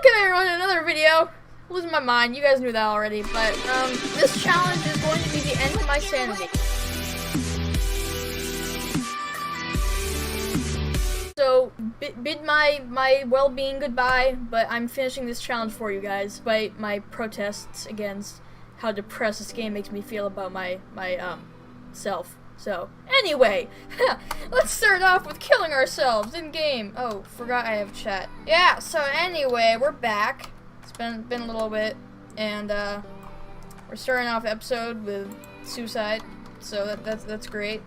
Welcome everyone to another video. Losing my mind, you guys knew that already, but this challenge is going to be the end of my sanity. So bid my well-being goodbye, but I'm finishing this challenge for you guys, despite my protests against how depressed this game makes me feel about my self. So, anyway, let's start off with killing ourselves in-game. Oh, forgot I have chat. Yeah, so anyway, we're back. It's been a little bit, and we're starting off the episode with suicide, so that's great.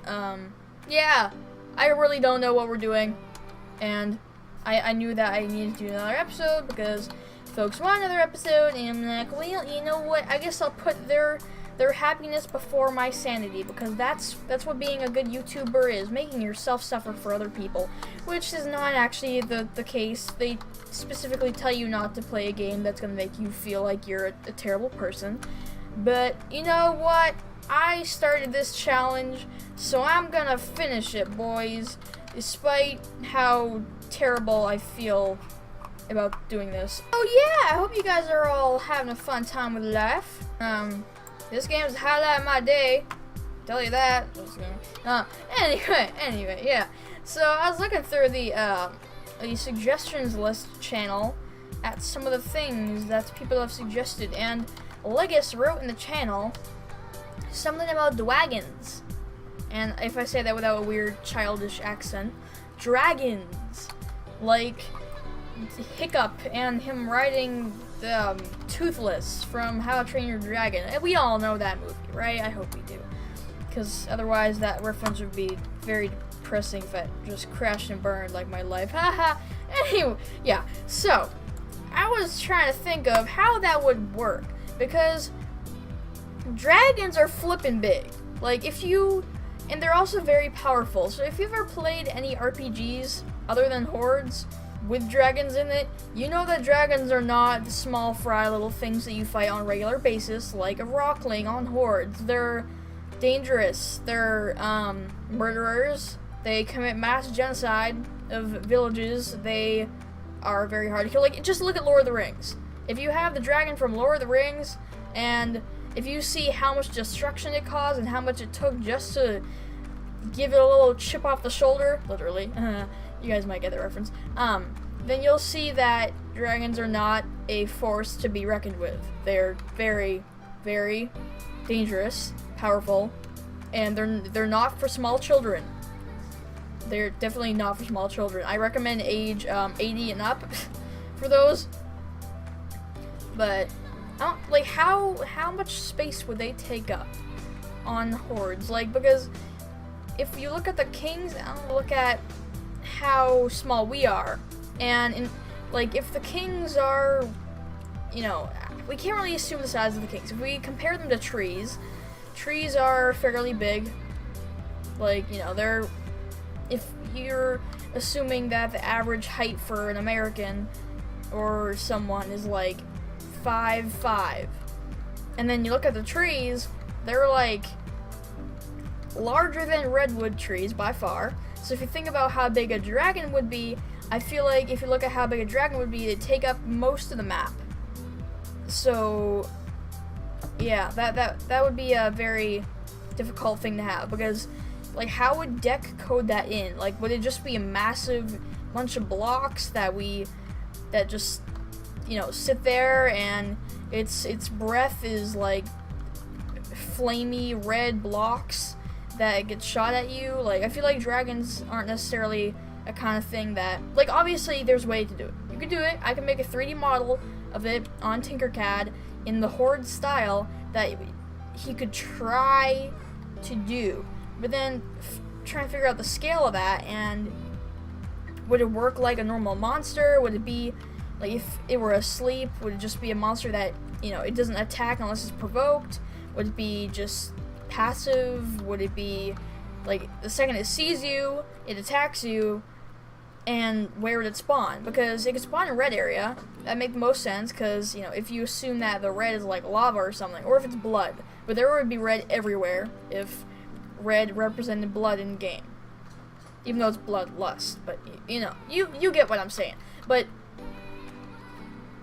Yeah, I really don't know what we're doing, and I knew that I needed to do another episode because folks want another episode, and I'm like, well, you know what, I guess I'll put their happiness before my sanity, because that's what being a good YouTuber is, making yourself suffer for other people, which is not actually the case. They specifically tell you not to play a game that's going to make you feel like you're a terrible person, but you know what? I started this challenge, so I'm gonna finish it, boys, despite how terrible I feel about doing this. Oh yeah, I hope you guys are all having a fun time with life. This game is the highlight of my day. Tell you that. Anyway, yeah. So I was looking through the suggestions list channel at some of the things that people have suggested, and Legis wrote in the channel something about dragons. And if I say that without a weird childish accent, dragons, like Hiccup and him riding Toothless from How to Train Your Dragon. And we all know that movie, right? I hope we do. Because otherwise that reference would be very depressing if it just crashed and burned like my life. Haha. Anyway, yeah. So, I was trying to think of how that would work. Because dragons are flippin' big. Like, and they're also very powerful. So if you've ever played any RPGs other than Hordes with dragons in it, you know that dragons are not the small fry little things that you fight on a regular basis, like a rockling on Hordes. They're dangerous. They're murderers. They commit mass genocide of villages. They are very hard to kill. Like, just look at Lord of the Rings. If you have the dragon from Lord of the Rings, and if you see how much destruction it caused and how much it took just to give it a little chip off the shoulder, literally, you guys might get the reference, then you'll see that dragons are not a force to be reckoned with. They're very, very dangerous, powerful, and they're not for small children. They're definitely not for small children. I recommend age 80 and up for those. But like how much space would they take up on Hordes? Like, because if you look at the kings, look at how small we are, and like if the kings are, you know, we can't really assume the size of the kings. If we compare them to trees are fairly big. Like, you know, if you're assuming that the average height for an American or someone is like 5'5", and then you look at the trees, they're like larger than redwood trees by far. So if you think about how big a dragon would be, I feel like if you look at how big a dragon would be, it'd take up most of the map. So yeah, that would be a very difficult thing to have, because like how would deck code that in? Like, would it just be a massive bunch of blocks that just, you know, sit there and its breath is like flamey red blocks that get shot at you? Like, I feel like dragons aren't necessarily a kind of thing that, like, obviously there's a way to do it. You could do it. I can make a 3D model of it on Tinkercad in the Horde style that he could try to do, but then try and figure out the scale of that, and would it work like a normal monster? Would it be like, if it were asleep, would it just be a monster that, you know, it doesn't attack unless it's provoked? Would it be just passive? Would it be like the second it sees you, it attacks you? And where would it spawn? Because it could spawn in red area. That makes the most sense, because, you know, if you assume that the red is like lava or something, or if it's blood. But there would be red everywhere if red represented blood in game. Even though it's bloodlust, but you know, you get what I'm saying. But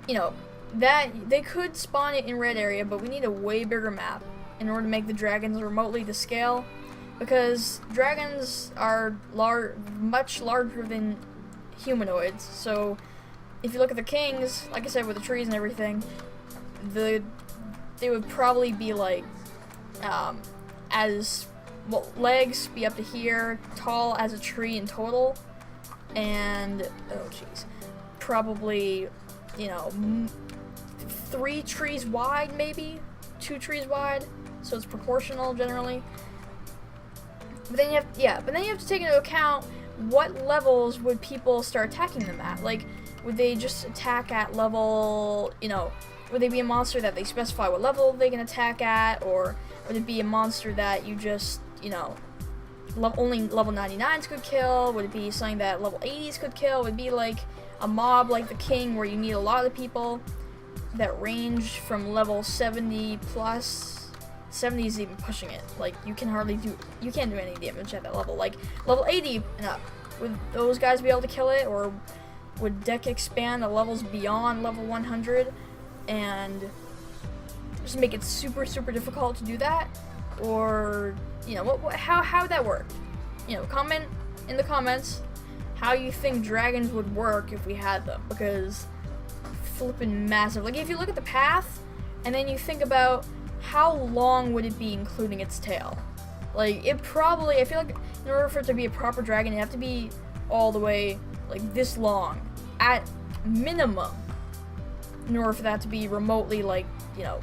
you know, that they could spawn it in red area, but we need a way bigger map in order to make the dragons remotely to scale, because dragons are much larger than humanoids. So if you look at the kings, like I said, with the trees and everything, they would probably be like legs be up to here, tall as a tree in total, and oh jeez, probably, you know, 3 trees wide, maybe 2 trees wide, so it's proportional generally. But then you have to take into account what levels would people start attacking them at. Like, would they just attack at level, you know, would they be a monster that they specify what level they can attack at, or would it be a monster that you just, you know, only level 99s could kill? Would it be something that level 80s could kill? Would it be like a mob like the king, where you need a lot of people that range from level 70 plus? 70 is even pushing it. Like, you can't do any damage at that level. Like, level 80 and up, would those guys be able to kill it, or would deck expand the levels beyond level 100 and just make it super, super difficult to do that? Or, you know, how would that work? You know, comment in the comments how you think dragons would work if we had them, because flippin' massive. Like, if you look at the path and then you think about how long would it be including its tail, like, it probably, I feel like in order for it to be a proper dragon, it'd have to be all the way like this long at minimum, in order for that to be remotely, like, you know,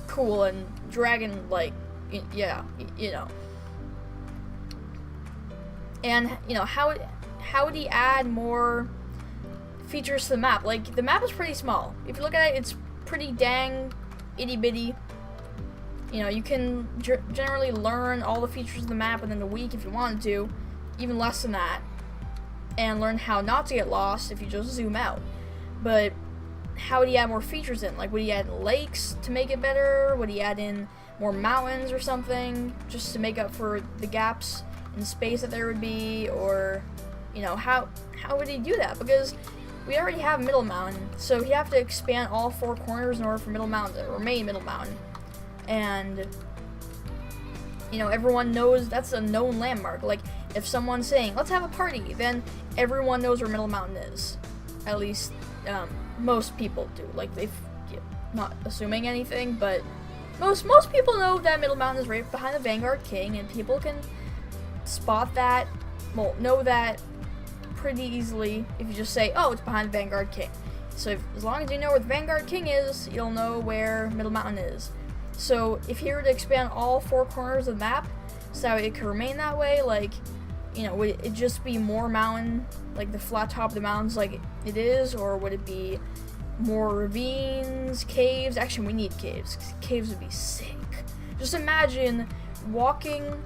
cool and dragon like. Yeah, you know. And, you know, how would he add more features to the map? Like, the map is pretty small. If you look at it, it's pretty dang itty bitty. You know, you can generally learn all the features of the map within a week if you wanted to, even less than that, and learn how not to get lost if you just zoom out. But how would he add more features in? Like, would he add in lakes to make it better? Would he add in more mountains or something, just to make up for the gaps in space that there would be? Or, you know, how would he do that? Because we already have Middle Mountain, so he'd have to expand all 4 corners in order for Middle Mountain to remain Middle Mountain. And, you know, everyone knows that's a known landmark. Like, if someone's saying, let's have a party, then everyone knows where Middle Mountain is. At least, most people do. Like, not assuming anything, but most people know that Middle Mountain is right behind the Vanguard King, and people can spot that, well, know that pretty easily if you just say, oh, it's behind the Vanguard King. So as long as you know where the Vanguard King is, you'll know where Middle Mountain is. So if he were to expand all 4 corners of the map so it could remain that way, like, you know, would it just be more mountain, like the flat top of the mountains like it is, or would it be more ravines, caves? Actually, we need caves. Caves would be sick. Just imagine walking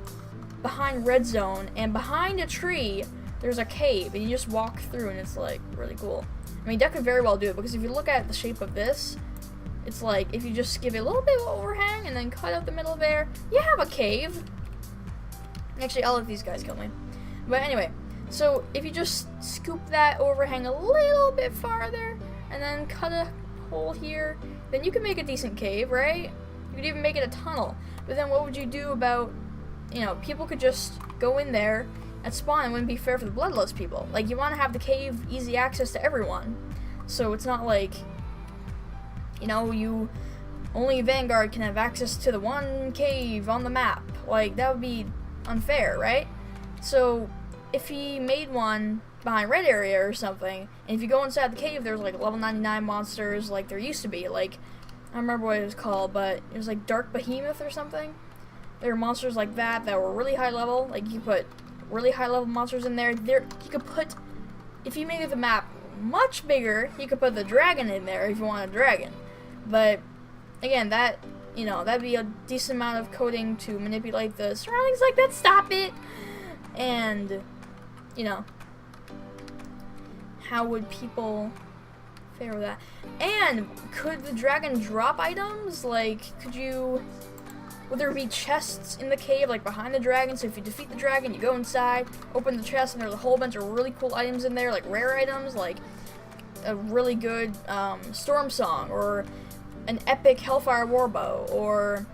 behind Red Zone, and behind a tree there's a cave, and you just walk through, and it's like really cool. I mean, that could very well do it, because if you look at the shape of this, it's like if you just give it a little bit of overhang and then cut out the middle there, you have a cave. Actually, I'll let these guys kill me. But anyway, so if you just scoop that overhang a little bit farther and then cut a hole here, then you can make a decent cave, right? You could even make it a tunnel. But then what would you do about, you know, people could just go in there and spawn. It wouldn't be fair for the bloodlust people. Like, you want to have the cave easy access to everyone. So it's not like, you know, only Vanguard can have access to the one cave on the map. Like, that would be unfair, right? So if he made one behind red area or something, and if you go inside the cave, there's like level 99 monsters like there used to be. Like, I don't remember what it was called, but it was like Dark Behemoth or something. There were monsters like that were really high level. Like, you put really high level monsters in there. You could put, if you made the map much bigger, you could put the dragon in there if you want a dragon. But again, that, you know, that'd be a decent amount of coding to manipulate the surroundings like that. Stop it. And, you know, how would people fare with that? And could the dragon drop items? Like, would there be chests in the cave, like behind the dragon? So if you defeat the dragon, you go inside, open the chest, and there's a whole bunch of really cool items in there, like rare items. Like, a really good storm song, or an epic Hellfire Warbow, or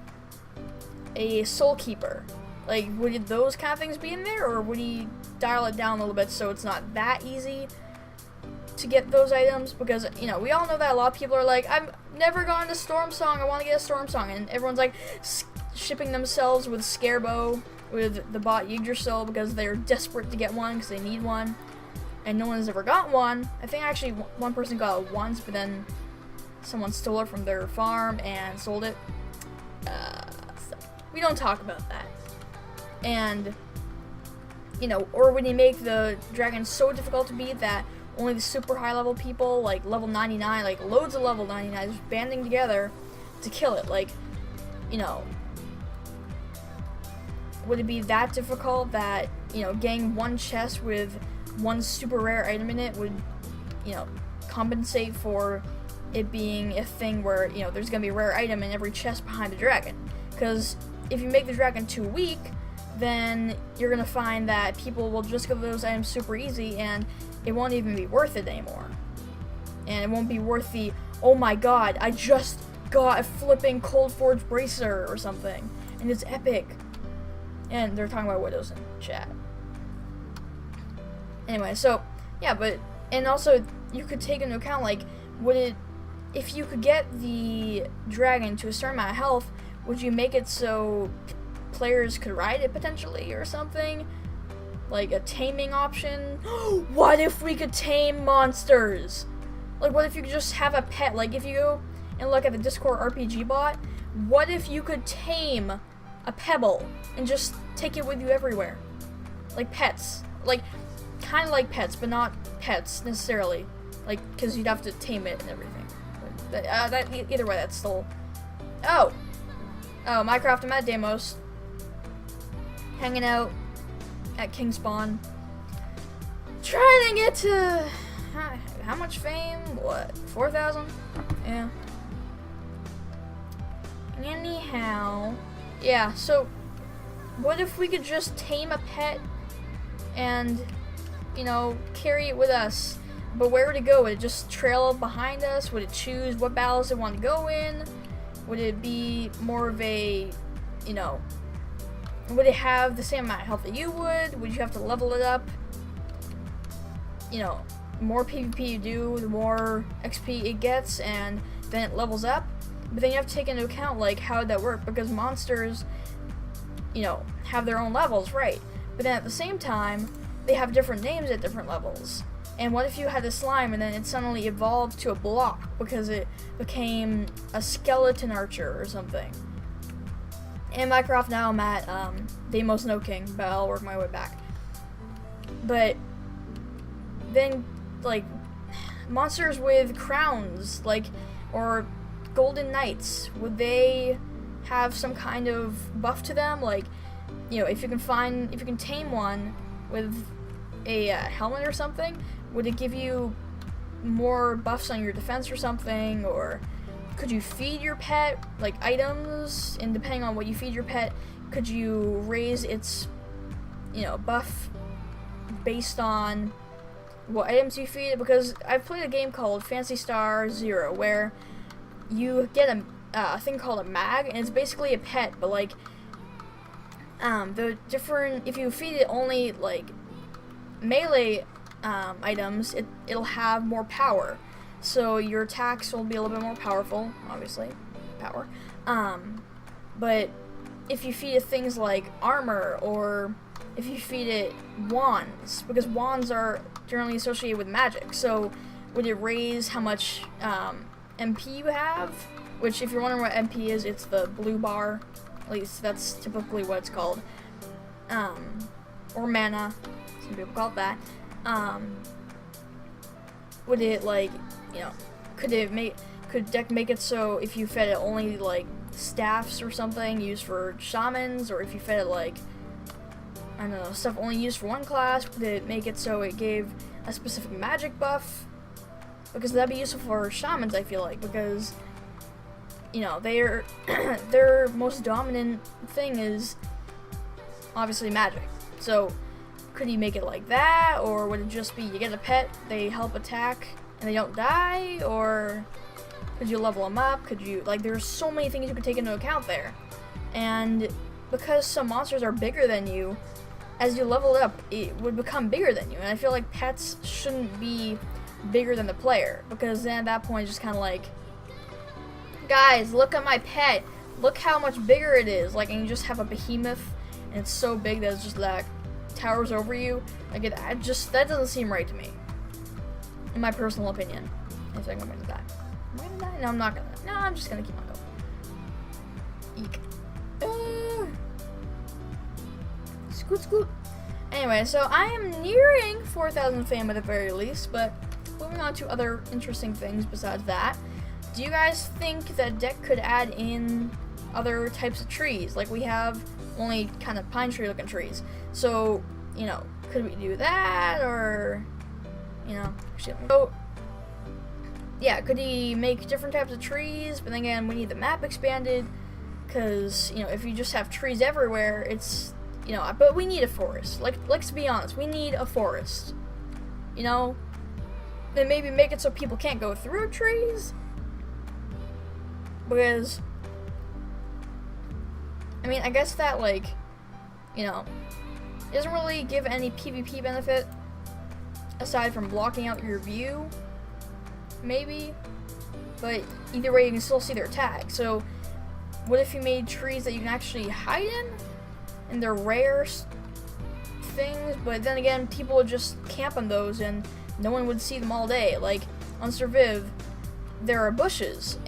a Soul Keeper? Like, would those kind of things be in there, or would he dial it down a little bit so it's not that easy to get those items? Because, you know, we all know that a lot of people are like, I've never gotten a Storm Song, I want to get a Storm Song, and everyone's like shipping themselves with Scarebo, with the bot Yggdrasil, because they're desperate to get one, because they need one, and no one has ever got one. I think actually one person got it once, but then someone stole it from their farm and sold it. So we don't talk about that. And, you know, or when you make the dragon so difficult to beat that only the super high level people, like level 99, like loads of level 99, just banding together to kill it. Like, you know, would it be that difficult that, you know, getting one chest with one super rare item in it would, you know, compensate for it being a thing where, you know, there's gonna be a rare item in every chest behind the dragon? Because if you make the dragon too weak, then you're gonna find that people will just go to those items super easy, and it won't even be worth it anymore. And it won't be worth the, oh my god, I just got a flipping Cold Forge Bracer or something, and it's epic. And they're talking about widows in chat. Anyway, so, yeah, but, and also, you could take into account, like, would it, if you could get the dragon to a certain amount of health, would you make it so players could ride it potentially or something? Like a taming option? What if we could tame monsters? Like, what if you could just have a pet? Like, if you go and look at the Discord RPG bot, what if you could tame a pebble and just take it with you everywhere? Like pets. Like, kind of like pets, but not pets necessarily. Like, because you'd have to tame it and everything. But, either way, that's still... Oh, Minecraft, I'm at Demos. Hanging out at King Spawn. Trying to get to... How much fame? What? 4,000? Yeah. Anyhow. Yeah, so... What if we could just tame a pet and, you know, carry it with us? But where would it go? Would it just trail behind us? Would it choose what battles it want to go in? Would it be more of a, you know, would it have the same amount of health that you would? Would you have to level it up? You know, more PvP you do, the more XP it gets, and then it levels up. But then you have to take into account, like, how would that work? Because monsters, you know, have their own levels, right? But then at the same time, they have different names at different levels. And what if you had a slime and then it suddenly evolved to a block because it became a skeleton archer or something? In Minecraft now I'm at Deimos No King, but I'll work my way back. But then, like, monsters with crowns, like, or golden knights, would they have some kind of buff to them? Like, you know, if you can tame one with a helmet or something, would it give you more buffs on your defense or something? Or could you feed your pet, like, items, and depending on what you feed your pet, could you raise its, you know, buff based on what items you feed it? Because I've played a game called Phantasy Star Zero, where you get a thing called a mag, and it's basically a pet, but, like, the different, if you feed it only, like, melee items, it'll have more power. So your attacks will be a little bit more powerful, obviously, power. But if you feed it things like armor, or if you feed it wands, because wands are generally associated with magic, so would it raise how much MP you have? Which, if you're wondering what MP is, it's the blue bar. At least that's typically what it's called. Or mana. Some people call it that. Would it, like, you know, could deck make it so if you fed it only, like, staffs or something used for shamans, or if you fed it, like, I don't know, stuff only used for one class, would it make it so it gave a specific magic buff? Because that'd be useful for shamans, I feel like, because, you know, their most dominant thing is obviously magic. So could you make it like that, or would it just be you get a pet, they help attack and they don't die, or could you level them up? Could you, like, there's so many things you could take into account there. And because some monsters are bigger than you, as you level up, it would become bigger than you. And I feel like pets shouldn't be bigger than the player, because then at that point it's just kind of like, guys, look at my pet. Look how much bigger it is. Like, and you just have a behemoth, and it's so big that it's just like towers over you. Like, that doesn't seem right to me, in my personal opinion. I think I'm gonna die. Am I gonna die? No, I'm not gonna die. No, I'm just gonna keep on going. Eek. Scoot, scoot. Anyway, so I am nearing 4,000 fame at the very least, but moving on to other interesting things besides that. Do you guys think that deck could add in other types of trees? Like, we have only kind of pine tree looking trees. So, you know, could we do that? Or, you know, so, yeah, could he make different types of trees? But then again, we need the map expanded, because, you know, if you just have trees everywhere, it's, you know, but we need a forest. Like, let's be honest, we need a forest. You know? Then maybe make it so people can't go through trees. Because, I mean, I guess that, like, you know, doesn't really give any PvP benefit aside from blocking out your view, maybe. But either way, you can still see their tag. So, what if you made trees that you can actually hide in? And they're rare things, but then again, people would just camp on those and no one would see them all day. Like, on Surviv, there are bushes,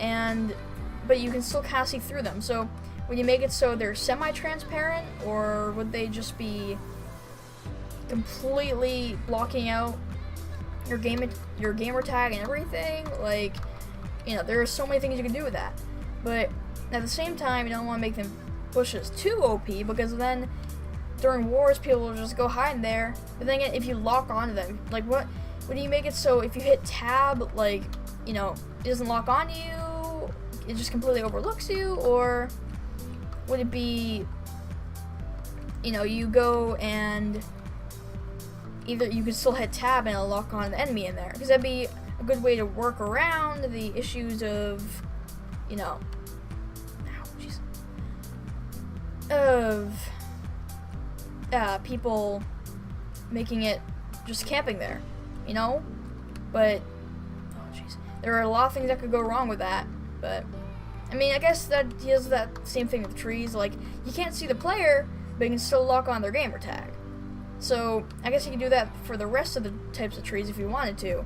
but you can still kind of see through them. So, would you make it so they're semi-transparent, or would they just be completely blocking out your gamer tag and everything? Like, you know, there are so many things you can do with that. But at the same time, you don't want to make them bushes too OP, because then during wars people will just go hide in there. But then again, if you lock onto them, like, what do you make it so if you hit tab, like, you know, it doesn't lock on you, it just completely overlooks you? Or would it be, you know, you go and either you could still hit tab and it'll lock on the enemy in there? Because that'd be a good way to work around the issues of, you know, of people making it just camping there, you know? But, oh jeez, there are a lot of things that could go wrong with that. But, I mean, I guess that he has that same thing with trees. Like, you can't see the player, but you can still lock on their gamer tag. So, I guess you could do that for the rest of the types of trees if you wanted to.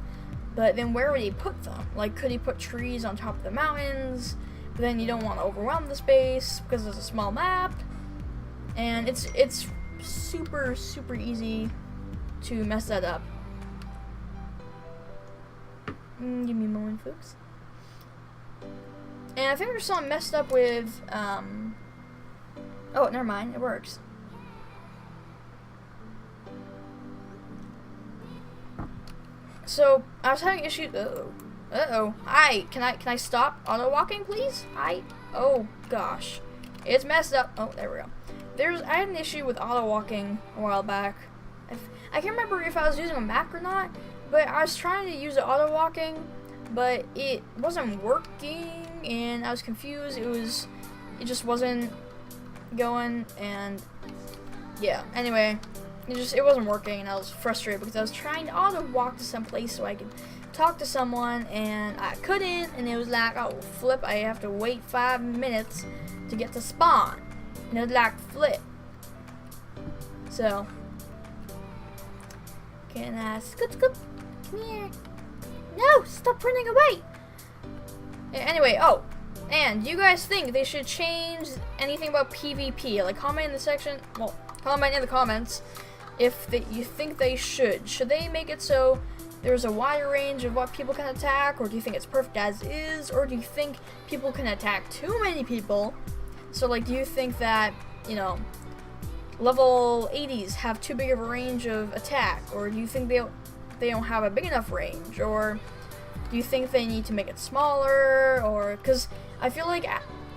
But then where would he put them? Like, could he put trees on top of the mountains? But then you don't want to overwhelm the space because it's a small map. And it's super, super easy to mess that up. Give me a moment, folks. And I think there's something messed up with, oh, never mind, it works. So, I was having issues, uh-oh. Can I stop auto-walking, please? Oh, gosh. It's messed up. Oh, there we go. I had an issue with auto-walking a while back. I can't remember if I was using a Mac or not, but I was trying to use the auto-walking, but it wasn't working, and I was confused. It just wasn't going, and yeah. Anyway, it wasn't working, and I was frustrated because I was trying to auto-walk to some place so I could talk to someone, and I couldn't, and it was like, oh, flip, I have to wait 5 minutes to get to spawn. And it was like, flip. So, can I scoot? Come here. No, stop running away. Anyway, oh, and do you guys think they should change anything about PvP? Like, comment in the section, well, comment in the comments if you think they should. Should they make it so there's a wider range of what people can attack, or do you think it's perfect as is, or do you think people can attack too many people? So, like, do you think that, you know, level 80s have too big of a range of attack, or do you think they don't have a big enough range, or do you think they need to make it smaller? Or because I feel like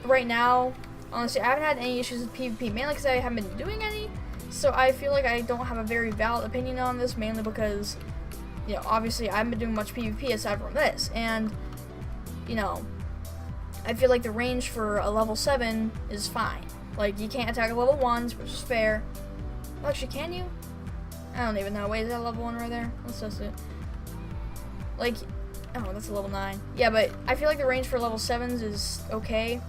right now, honestly, I haven't had any issues with PvP, mainly because I haven't been doing any. So I feel like I don't have a very valid opinion on this, mainly because you know, obviously I haven't been doing much PvP aside from this, and, you know, I feel like the range for a level 7 is fine. Like, you can't attack level 1s, which is fair. Well, actually, can you? I don't even know. Wait, is that level 1 right there? Let's test it. Like, oh, that's a level 9. Yeah, but I feel like the range for level 7s is okay.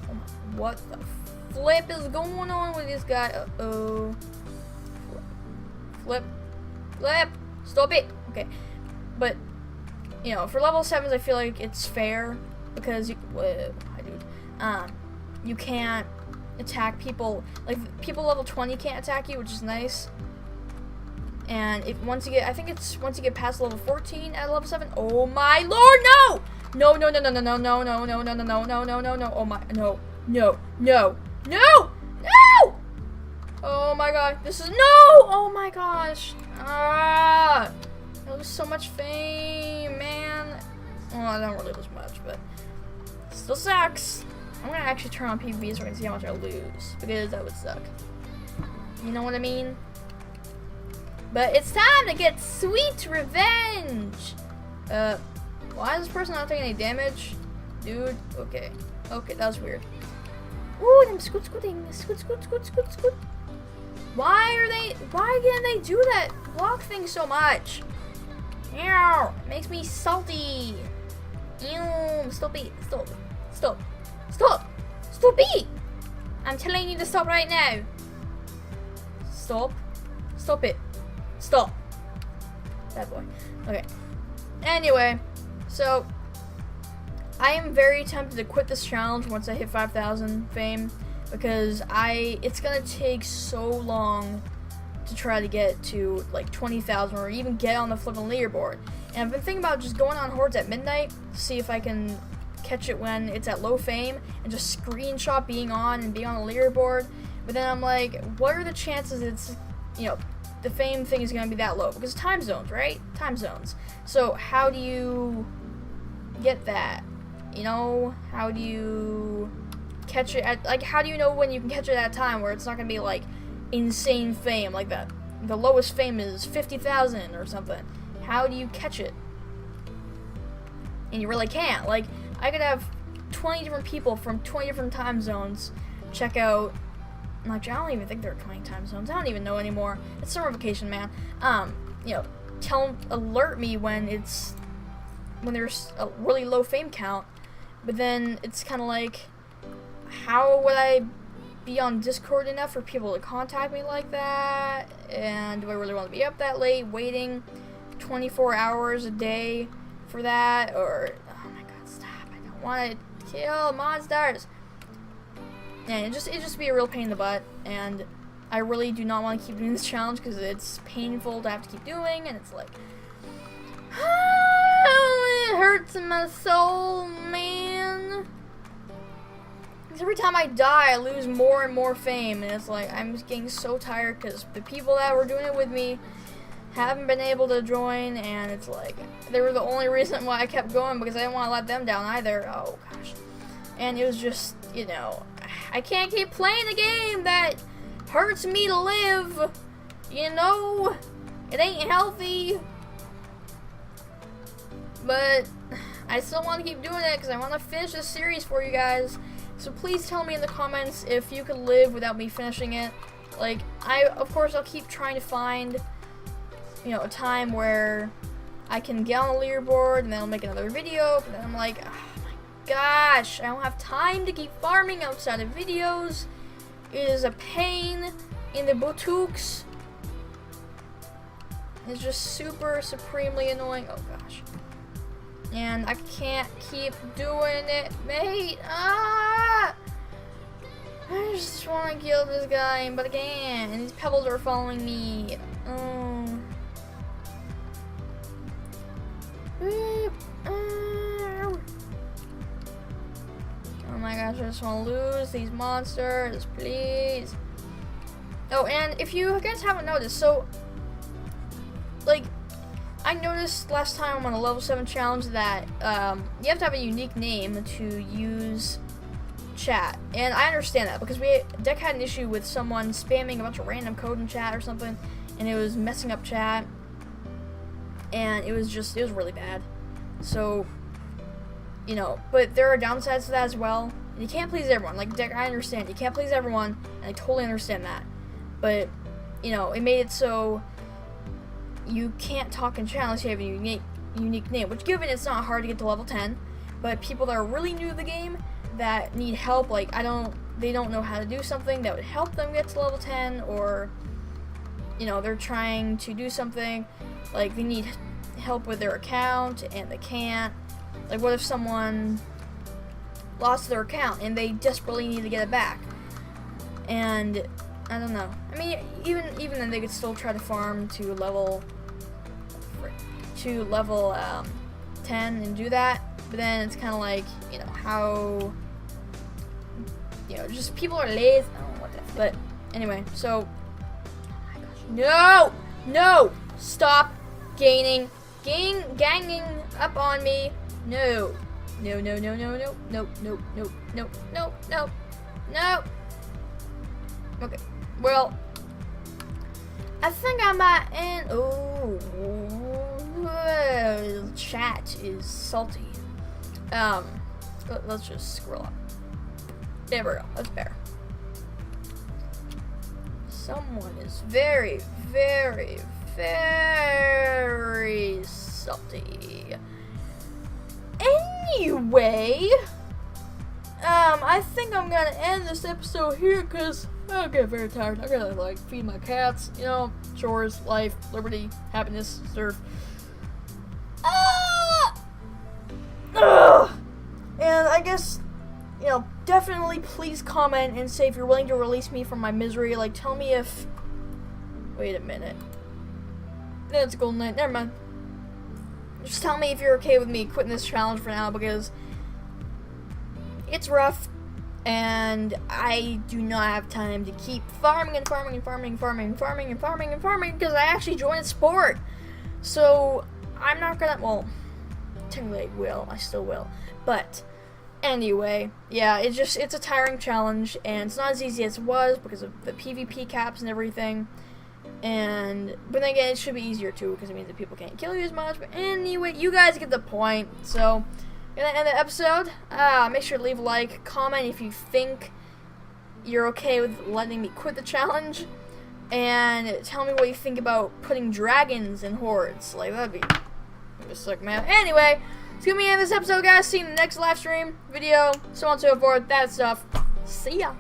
What the flip is going on with this guy? Uh-oh. Flip. Flip. Stop it. Okay. But, you know, for level 7s, I feel like it's fair because you can't attack people. Like, people level 20 can't attack you, which is nice. And once you get past level 14 at level 7, oh my lord, no! No, no, no, no, no, no, no, no, no, no, no, no, no, no, no, no, oh my, no, no, no, no, no! Oh my god, this is, no! Oh my gosh. Ah! I lose so much fame, man. Well, I don't really lose much, but still sucks. I'm gonna actually turn on PvP so I can see how much I lose, because that would suck. You know what I mean? But it's time to get sweet revenge! Why is this person not taking any damage? Dude, okay. Okay, that was weird. Ooh, I'm scooting. Scoot. Why can't they do that block thing so much? Ew, it makes me salty. Ew, stop it. Stop it! I'm telling you to stop right now. Stop it. Stop. Bad boy. Okay. Anyway, so I am very tempted to quit this challenge once I hit 5,000 fame because it's gonna take so long to try to get to like 20,000 or even get on the flipping leaderboard. And I've been thinking about just going on Hordes at midnight to see if I can catch it when it's at low fame and just screenshot being on and being on the leaderboard. But then I'm like, what are the chances it's, you know, the fame thing is going to be that low? Because time zones, right? Time zones. So how do you get that? You know, how do you catch it at, like, how do you know when you can catch it at a time where it's not going to be like insane fame like that? The lowest fame is 50,000 or something. How do you catch it? And you really can't. Like, I could have 20 different people from 20 different time zones check out. Like, I don't even think there are 20 time zones. I don't even know anymore. It's summer vacation, man. You know, alert me when there's a really low fame count. But then it's kind of like, how would I be on Discord enough for people to contact me like that? And do I really want to be up that late waiting 24 hours a day for that? Or, oh my god, stop. I don't want to kill monsters. And it just be a real pain in the butt, and I really do not want to keep doing this challenge because it's painful to have to keep doing, and it's like, oh, it hurts in my soul, man. Because every time I die, I lose more and more fame, and it's like, I'm just getting so tired because the people that were doing it with me haven't been able to join, and it's like, they were the only reason why I kept going because I didn't want to let them down either. Oh, gosh. And it was just, you know, I can't keep playing a game that hurts me to live, you know? It ain't healthy. But I still want to keep doing it because I want to finish this series for you guys. So please tell me in the comments if you could live without me finishing it. Like, of course, I'll keep trying to find, you know, a time where I can get on the leaderboard and then I'll make another video. But then I'm like, gosh, I don't have time to keep farming outside of videos. It is a pain in the buttocks. It's just super supremely annoying. Oh gosh. And I can't keep doing it, mate. Ah! I just want to kill this guy, but I can't. And these pebbles are following me. Oh. Oh my gosh, I just want to lose these monsters, please. Oh, and if you guys haven't noticed, so, like, I noticed last time on a level 7 challenge that you have to have a unique name to use chat. And I understand that because Deck had an issue with someone spamming a bunch of random code in chat or something, and it was messing up chat. and it was really bad. So, you know, but there are downsides to that as well. And you can't please everyone. Like, Dick, I understand. You can't please everyone, and I totally understand that. But, you know, it made it so you can't talk in chat unless you have a unique name. Which, given it's not hard to get to level 10, but people that are really new to the game that need help, like, they don't know how to do something that would help them get to level 10, or, you know, they're trying to do something, like, they need help with their account, and they can't. Like, what if someone lost their account, and they desperately need to get it back? And, I don't know. I mean, even then, they could still try to farm to level 10 and do that, but then it's kind of like, you know, how, you know, just people are lazy. I don't know what that, but anyway, so, oh my gosh, no, stop ganging up on me, no, okay, well, I think I might end, chat is salty, let's just scroll up. There we go, that's better. Someone is very, very, very salty. Anyway, I think I'm gonna end this episode here because I get very tired. I gotta, like, feed my cats, you know, chores, life, liberty, happiness, surf. And I guess, you know, definitely please comment and say if you're willing to release me from my misery. Like, tell me if... Wait a minute. It's a golden night. Never mind. Just tell me if you're okay with me quitting this challenge for now, because it's rough, and I do not have time to keep farming because I actually joined sport. So, I'm not gonna... Well, technically I will. I still will. But... Anyway, yeah, it's a tiring challenge, and it's not as easy as it was because of the PvP caps and everything. But then again, it should be easier too, because it means that people can't kill you as much. But anyway, you guys get the point. So, gonna end the episode. Make sure to leave a like, comment if you think you're okay with letting me quit the challenge, and tell me what you think about putting dragons in hordes. Like, that'd be sick, man. Anyway, it's gonna be the end of this episode, guys. See you in the next live stream, video, so on and so forth, that stuff. See ya.